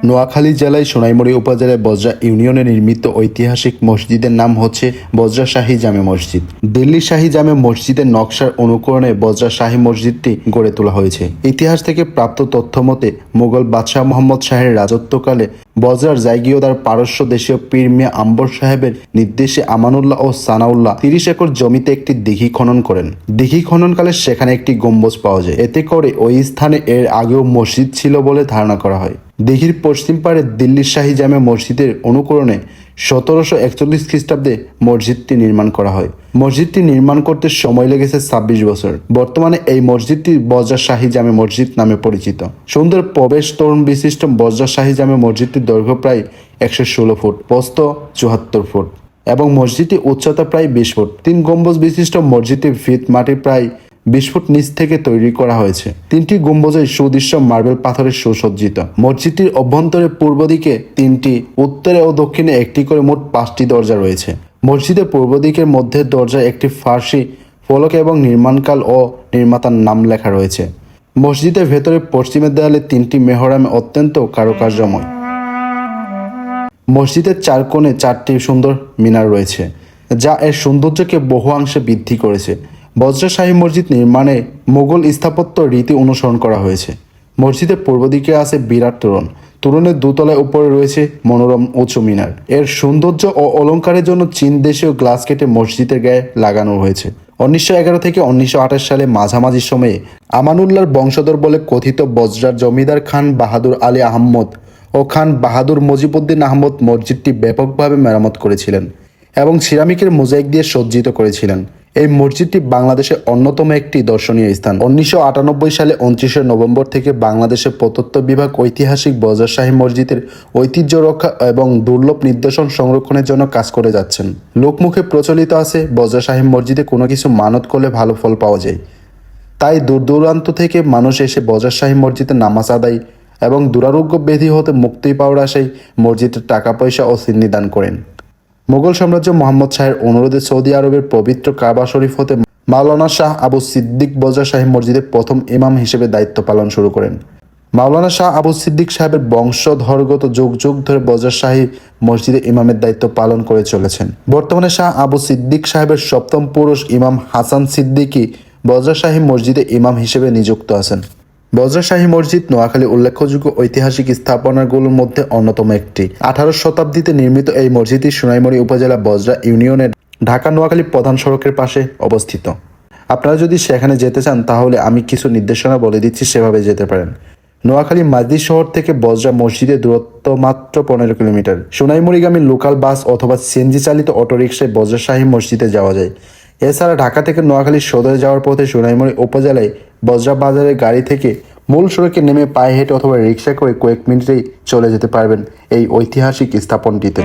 নোয়াখালী জেলায় সোনাইমুড়ি উপজেলায় বজরা ইউনিয়নে নির্মিত ঐতিহাসিক মসজিদের নাম হচ্ছে বজরা শাহী জামে মসজিদ। দিল্লি শাহী জামে মসজিদের নকশার অনুকরণে বজরা শাহী মসজিদটি গড়ে তোলা হয়েছে। ইতিহাস থেকে প্রাপ্ত তথ্য মতে মুঘল বাদশাহ মোহাম্মদ শাহের রাজত্বকালে বজরার জায়গীয়দার পারস্য দেশীয় পীর মিয়া আম্বর সাহেবের নির্দেশে আমানুল্লাহ ও সানাউল্লাহ 30 একর জমিতে একটি দিঘি খনন করেন। দিঘি খননকালে সেখানে একটি গম্বুজ পাওয়া যায়। এতে করে ওই স্থানে এর আগেও মসজিদ ছিল বলে ধারণা করা হয়। দিঘির পশ্চিম পাড়ে দিল্লির শাহী জামে মসজিদের অনুকরণে 1741 খ্রিস্টাব্দে মসজিদটি নির্মাণ করা হয়। মসজিদটি নির্মাণ করতে সময় লেগেছে 26 বছর। বর্তমানে এই মসজিদটি বজরা শাহী জামে মসজিদ নামে পরিচিত। সুন্দর প্রবেশ তোরণ বিশিষ্ট বজরা শাহী জামে মসজিদটির দৈর্ঘ্য প্রায় 116 ফুট, প্রস্থ 74 ফুট এবং মসজিদটির উচ্চতা প্রায় 20 ফুট। 3 গম্বুজ বিশিষ্ট মসজিদটির ভিত মাটি প্রায় 20 ফুট নিচ থেকে তৈরি করা হয়েছে। 3টি গম্বুজের সুদৃশ্য মার্বেল পাথরের সুসজ্জিত। মসজিদটির অভ্যন্তরে পূর্ব দিকে 3টি, উত্তরে ও দক্ষিণে একটি করে মোট 5টি দরজা রয়েছে। মসজিদের পূর্ব দিকের মধ্যে দরজায় একটি ফার্সি ফলক এবং নির্মাণকাল ও নির্মাতার নাম লেখা রয়েছে। মসজিদের ভেতরে পশ্চিমের দেয়ালে 3টি মেহরামে অত্যন্ত কারুকার্যময়। মসজিদের 4 কোণে 4টি সুন্দর মিনার রয়েছে, যা এর সৌন্দর্যকে বহু অংশে বৃদ্ধি করেছে। বজরা শাহী মসজিদ নির্মাণে মুঘল স্থাপত্য রীতি অনুসরণ করা হয়েছে। মসজিদের পূর্ব দিকে আছে বিরাট তোরণ। তোরণের দোতলায় উপরে রয়েছে মনোরম উঁচু মিনার। এর সৌন্দর্য ও অলঙ্কারের জন্য চীন দেশীয় গ্লাস কেটে মসজিদের গায়ে লাগানো হয়েছে। 1911 থেকে 1928 সালে মাঝামাঝি সময়ে আমানুল্লাহর বংশধর বলে কথিত বজরার জমিদার খান বাহাদুর আলী আহমদ ও খান বাহাদুর মুজিবউদ্দিন আহমদ মসজিদটি ব্যাপকভাবে মেরামত করেছিলেন এবং সিরামিকের মোজাইক দিয়ে সজ্জিত করেছিলেন। এই মসজিদটি বাংলাদেশের অন্যতম একটি দর্শনীয় স্থান। 1998 সালে 29 নভেম্বর থেকে বাংলাদেশের প্রত্নতত্ত্ব বিভাগ ঐতিহাসিক বজরা শাহী মসজিদের ঐতিহ্য রক্ষা এবং দুর্লভ নিদর্শন সংরক্ষণের জন্য কাজ করে যাচ্ছেন। লোকমুখে প্রচলিত আছে বজরা শাহী মসজিদে কোনো কিছু মানত করলে ভালো ফল পাওয়া যায়। তাই দূর দূরান্ত থেকে মানুষ এসে বজরা শাহী মসজিদে নামাজ আদায় এবং দুরারোগ্য ব্যাধি হতে মুক্তি পাওয়ার আশায় মসজিদের টাকা পয়সা ও সিন্নি দান করেন। মুঘল সাম্রাজ্য মোহাম্মদ শাহের অনুরোধে সৌদি আরবের পবিত্র কাবা শরীফ হতে মাওলানা শাহ আবু সিদ্দিক বজরা শাহী মসজিদের প্রথম ইমাম হিসেবে দায়িত্ব পালন শুরু করেন। মাওলানা শাহ আবু সিদ্দিক সাহেবের বংশধরগত যুগ যুগ ধরে বজরা শাহী মসজিদে ইমামের দায়িত্ব পালন করে চলেছেন। বর্তমানে শাহ আবু সিদ্দিক সাহেবের 7ম পুরুষ ইমাম হাসান সিদ্দিকী বজরা শাহী মসজিদে ইমাম হিসেবে নিযুক্ত আছেন। বজরা শাহী মসজিদ নোয়াখালী উল্লেখযোগ্য ঐতিহাসিক স্থাপনাগুলোর মধ্যে অন্যতম একটি। 18 শতাব্দীতে নির্মিত এই মসজিদটি সোনাইমুড়ি উপজেলা বজরা ইউনিয়নের ঢাকা নোয়াখালী প্রধান সড়কের পাশে অবস্থিত। আপনারা যদি সেখানে যেতে চান তাহলে আমি কিছু নির্দেশনা বলে দিচ্ছি, সেভাবে যেতে পারেন। নোয়াখালী মাঝদি শহর থেকে বজরা মসজিদের দূরত্ব মাত্র 15 কিলোমিটার। সোনাইমুড়িগামী লোকাল বাস অথবা সিএনজি চালিত অটোরিকশায় বজরা শাহী মসজিদে যাওয়া যায়। এছাড়া ঢাকা থেকে নোয়াখালী সদরে যাওয়ার পথে সোনাইমুড়ি উপজেলায় বজরা বাজারের গাড়ি থেকে মূল সড়কে নেমে পায়ে হেঁটে অথবা রিক্সা করে কয়েক মিনিটেই চলে যেতে পারবেন এই ঐতিহাসিক স্থাপনটিতে।